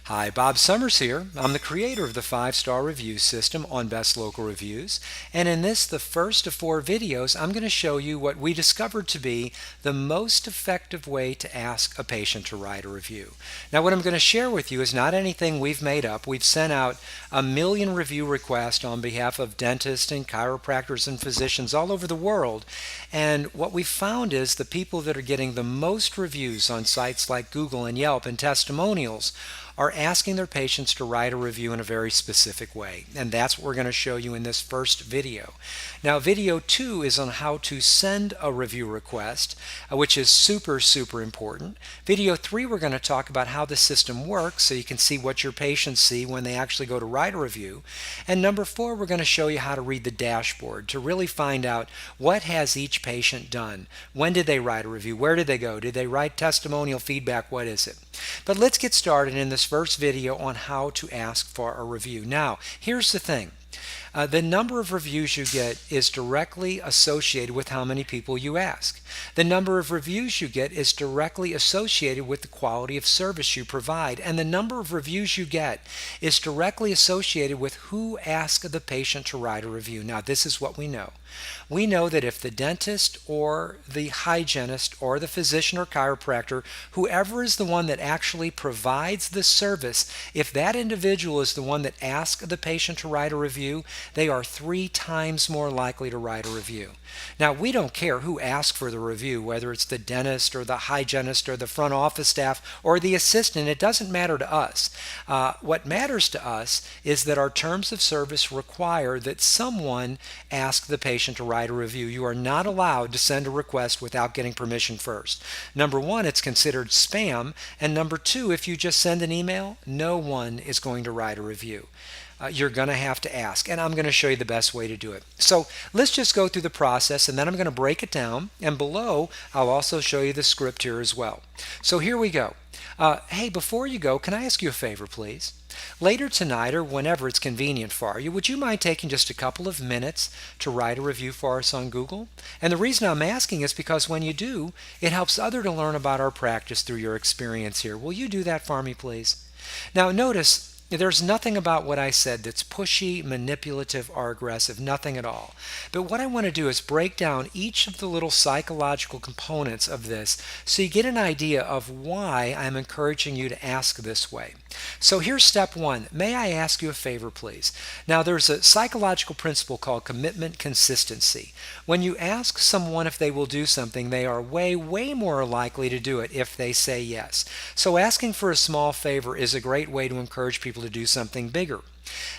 Hi, Bob Summers here. I'm the creator of the 5-star review system on Best Local Reviews. And in this, the first of 4 videos, I'm going to show you what we discovered to be the most effective way to ask a patient to write a review. Now, what I'm going to share with you is not anything we've made up. We've sent out 1 million review requests on behalf of dentists and chiropractors and physicians all over the world. And what we found is the people that are getting the most reviews on sites like Google and Yelp and testimonials are asking their patients to write a review in a very specific way. And that's what we're going to show you in this first video. Now, video 2 is on how to send a review request, which is super important. Video 3, we're going to talk about how the system works so you can see what your patients see when they actually go to write a review. And number 4, we're going to show you how to read the dashboard to really find out what has each patient done. When did they write a review? Where did they go? Did they write testimonial feedback? What is it? But let's get started in this first video on how to ask for a review. Now, here's the thing. The number of reviews you get is directly associated with how many people you ask. The number of reviews you get is directly associated with the quality of service you provide. And the number of reviews you get is directly associated with who asked the patient to write a review. Now, this is what we know. We know that if the dentist or the hygienist or the physician or chiropractor, whoever is the one that actually provides the service, if that individual is the one that asked the patient to write a review, they are 3 times more likely to write a review. Now, we don't care who asked for the review, whether it's the dentist or the hygienist or the front office staff or the assistant. It doesn't matter to us. What matters to us is that our terms of service require that someone ask the patient to write a review. You are not allowed to send a request without getting permission first. Number 1, it's considered spam. And number 2, if you just send an email, no one is going to write a review. You're going to have to ask, and I'm going to show you the best way to do it. So let's just go through the process, and then I'm going to break it down, and below I'll also show you the script here as well. So here we go. Hey, before you go, can I ask you a favor, please? Later tonight or whenever it's convenient for you, would you mind taking just a couple of minutes to write a review for us on Google? And the reason I'm asking is because when you do, it helps others to learn about our practice through your experience here. Will you do that for me, please? Now, notice there's nothing about what I said that's pushy, manipulative, or aggressive, nothing at all. But what I want to do is break down each of the little psychological components of this so you get an idea of why I'm encouraging you to ask this way. So here's step 1. May I ask you a favor, please? Now, there's a psychological principle called commitment consistency. When you ask someone if they will do something, they are way more likely to do it if they say yes. So asking for a small favor is a great way to encourage people to do something bigger.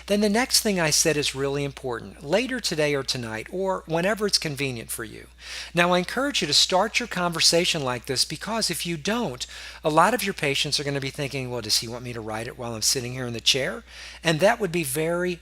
Then the next thing I said is really important. Later today or tonight, or whenever it's convenient for you. Now, I encourage you to start your conversation like this because if you don't, a lot of your patients are going to be thinking, well, does he want me to write it while I'm sitting here in the chair? And that would be very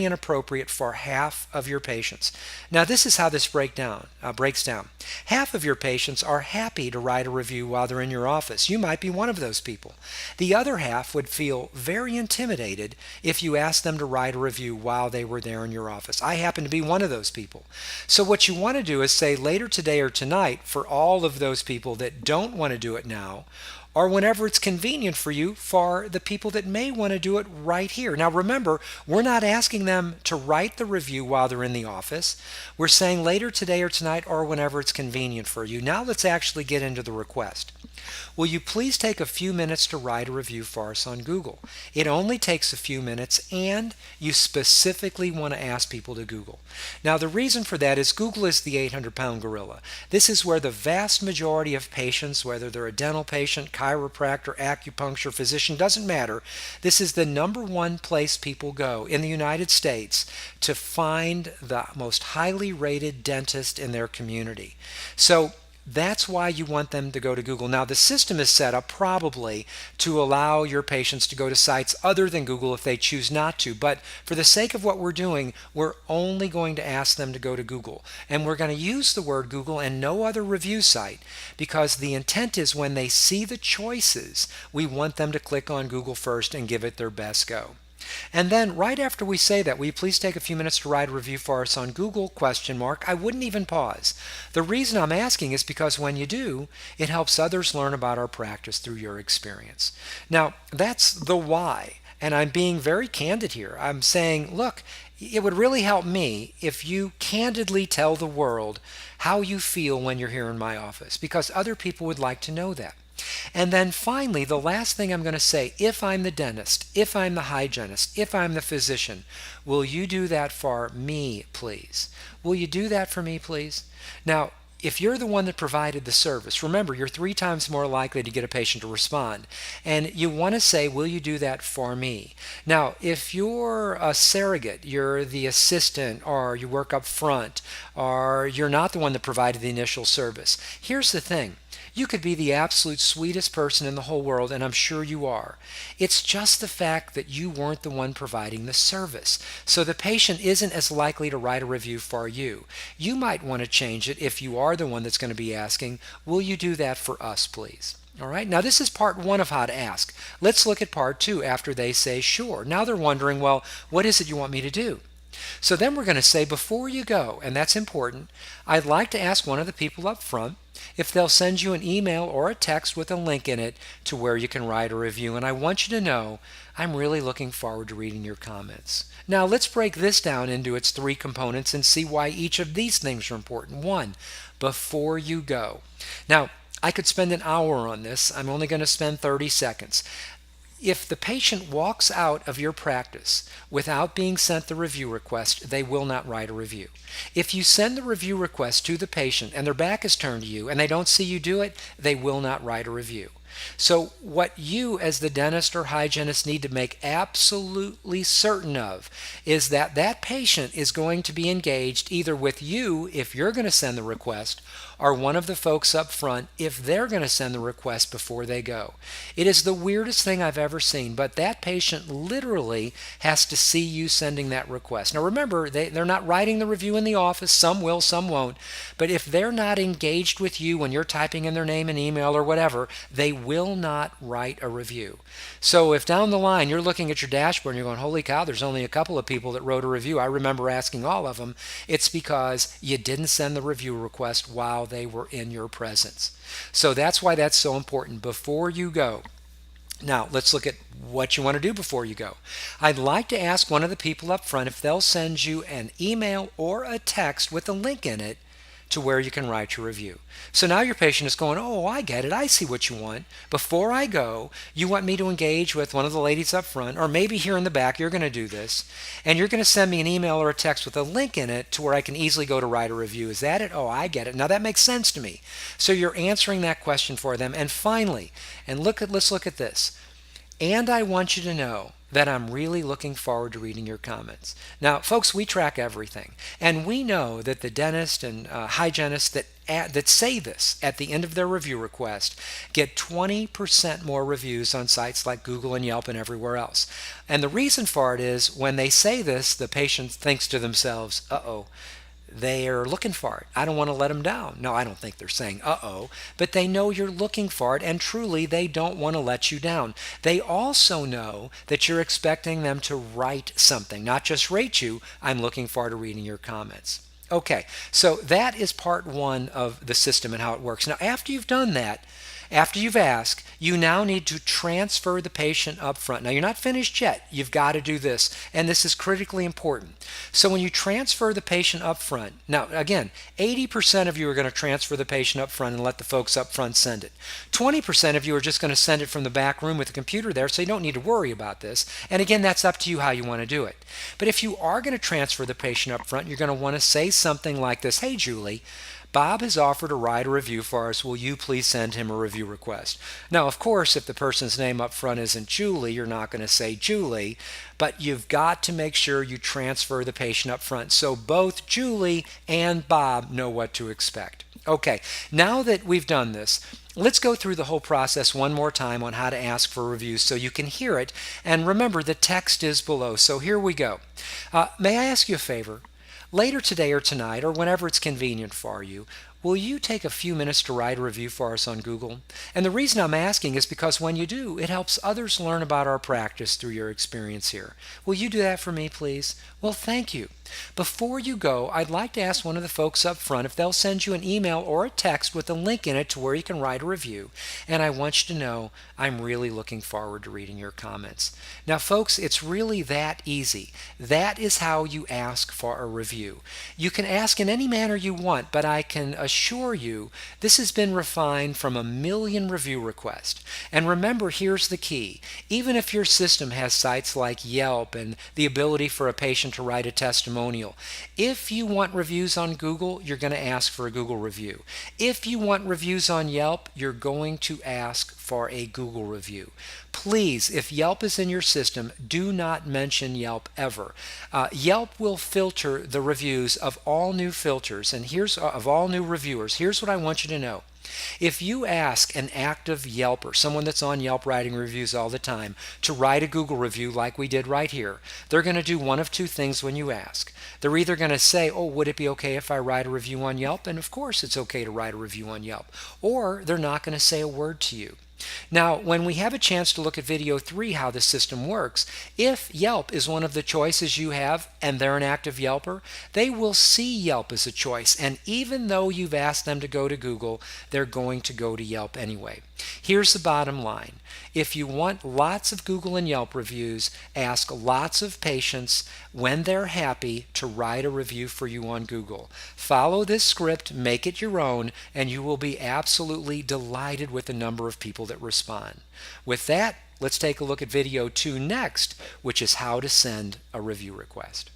inappropriate for half of your patients. Now, this is how this breaks down. Half of your patients are happy to write a review while they're in your office. You might be one of those people. The other half would feel very intimidated if you asked them to write a review while they were there in your office. I happen to be one of those people. So what you want to do is say later today or tonight for all of those people that don't want to do it now, or whenever it's convenient for you for the people that may want to do it right here. Now remember, we're not asking them to write the review while they're in the office. We're saying later today or tonight or whenever it's convenient for you. Now let's actually get into the request. Will you please take a few minutes to write a review for us on Google? It only takes a few minutes and you specifically want to ask people to Google. Now the reason for that is Google is the 800-pound gorilla. This is where the vast majority of patients, whether they're a dental patient, chiropractor, acupuncture, physician, doesn't matter. This is the number 1 place people go in the United States to find the most highly rated dentist in their community. So that's why you want them to go to Google. Now, the system is set up probably to allow your patients to go to sites other than Google if they choose not to. But for the sake of what we're doing, we're only going to ask them to go to Google. And we're going to use the word Google and no other review site because the intent is when they see the choices, we want them to click on Google first and give it their best go. And then right after we say that, will you please take a few minutes to write a review for us on Google, question mark. I wouldn't even pause. The reason I'm asking is because when you do, it helps others learn about our practice through your experience. Now, that's the why. And I'm being very candid here. I'm saying, look, it would really help me if you candidly tell the world how you feel when you're here in my office, because other people would like to know that. And then finally, the last thing I'm going to say, if I'm the dentist, if I'm the hygienist, if I'm the physician, will you do that for me, please? Will you do that for me, please? Now, if you're the one that provided the service, remember, you're 3 times more likely to get a patient to respond. And you want to say, will you do that for me? Now, if you're a surrogate, you're the assistant, or you work up front, or you're not the one that provided the initial service, here's the thing. You could be the absolute sweetest person in the whole world, and I'm sure you are. It's just the fact that you weren't the one providing the service. So the patient isn't as likely to write a review for you. You might want to change it if you are the one that's going to be asking, will you do that for us, please? All right, now this is part 1 of how to ask. Let's look at part 2 after they say sure. Now they're wondering, well, what is it you want me to do? So then we're going to say, before you go, and that's important, I'd like to ask one of the people up front if they'll send you an email or a text with a link in it to where you can write a review. And I want you to know I'm really looking forward to reading your comments. Now let's break this down into its 3 components and see why each of these things are important. 1, before you go. Now, I could spend an hour on this. I'm only going to spend 30 seconds. If the patient walks out of your practice without being sent the review request, they will not write a review. If you send the review request to the patient and their back is turned to you and they don't see you do it, they will not write a review. So what you as the dentist or hygienist need to make absolutely certain of is that that patient is going to be engaged either with you if you're going to send the request, or one of the folks up front if they're going to send the request before they go. It is the weirdest thing I've ever seen, but that patient literally has to see you sending that request. Now remember, they're not writing the review in the office. Some will, some won't. But if they're not engaged with you when you're typing in their name and email or whatever, they will not write a review. So if down the line you're looking at your dashboard and you're going, holy cow, there's only a couple of people that wrote a review, I remember asking all of them, it's because you didn't send the review request while they were in your presence. So that's why that's so important before you go. Now, let's look at what you want to do before you go. I'd like to ask one of the people up front if they'll send you an email or a text with a link in it to where you can write your review. So now your patient is going, oh, I get it. I see what you want. Before I go, you want me to engage with one of the ladies up front, or maybe here in the back, you're going to do this, and you're going to send me an email or a text with a link in it to where I can easily go to write a review. Is that it? Oh, I get it. Now that makes sense to me. So you're answering that question for them. And finally, let's look at this. And I want you to know that I'm really looking forward to reading your comments. Now, folks, we track everything. And we know that the dentist and hygienists that say this at the end of their review request get 20% more reviews on sites like Google and Yelp and everywhere else. And the reason for it is when they say this, the patient thinks to themselves, uh-oh, they are looking for it. I don't want to let them down. No, I don't think they're saying uh-oh, but they know you're looking for it, and truly they don't want to let you down. They also know that you're expecting them to write something, not just rate you. I'm looking forward to reading your comments. Okay, so that is part 1 of the system and how it works. Now, after you've done that, after you've asked, you now need to transfer the patient up front. Now, you're not finished yet. You've got to do this, and this is critically important. So when you transfer the patient up front, now, again, 80% of you are going to transfer the patient up front and let the folks up front send it. 20% of you are just going to send it from the back room with the computer there, so you don't need to worry about this. And again, that's up to you how you want to do it. But if you are going to transfer the patient up front, you're going to want to say something like this, hey, Julie, Bob has offered to write a review for us. Will you please send him a review request? Now, of course, if the person's name up front isn't Julie, you're not going to say Julie, but you've got to make sure you transfer the patient up front so both Julie and Bob know what to expect. Okay, now that we've done this, let's go through the whole process one more time on how to ask for reviews so you can hear it. And remember, the text is below. So here we go. May I ask you a favor? Later today or tonight, or whenever it's convenient for you, will you take a few minutes to write a review for us on Google? And the reason I'm asking is because when you do, it helps others learn about our practice through your experience here. Will you do that for me, please? Well, thank you. Before you go, I'd like to ask one of the folks up front if they'll send you an email or a text with a link in it to where you can write a review. And I want you to know I'm really looking forward to reading your comments. Now, folks, it's really that easy. That is how you ask for a review. You can ask in any manner you want, but I can assure you this has been refined from 1,000,000 review requests. And remember, here's the key. Even if your system has sites like Yelp and the ability for a patient to write a testimonial, if you want reviews on Google, you're going to ask for a Google review. If you want reviews on Yelp, you're going to ask for a Google review. Please, if Yelp is in your system, do not mention Yelp ever. Yelp will filter the reviews of all new filters, and of all new reviewers. Here's what I want you to know. If you ask an active Yelper, someone that's on Yelp writing reviews all the time, to write a Google review like we did right here, they're going to do one of two things when you ask. They're either going to say, oh, would it be okay if I write a review on Yelp? And of course it's okay to write a review on Yelp. Or they're not going to say a word to you. Now, when we have a chance to look at video 3, how the system works, if Yelp is one of the choices you have and they're an active Yelper, they will see Yelp as a choice. And even though you've asked them to go to Google, they're going to go to Yelp anyway. Here's the bottom line. If you want lots of Google and Yelp reviews, ask lots of patients when they're happy to write a review for you on Google. Follow this script, make it your own, and you will be absolutely delighted with the number of people that respond. With that, let's take a look at video 2 next, which is how to send a review request.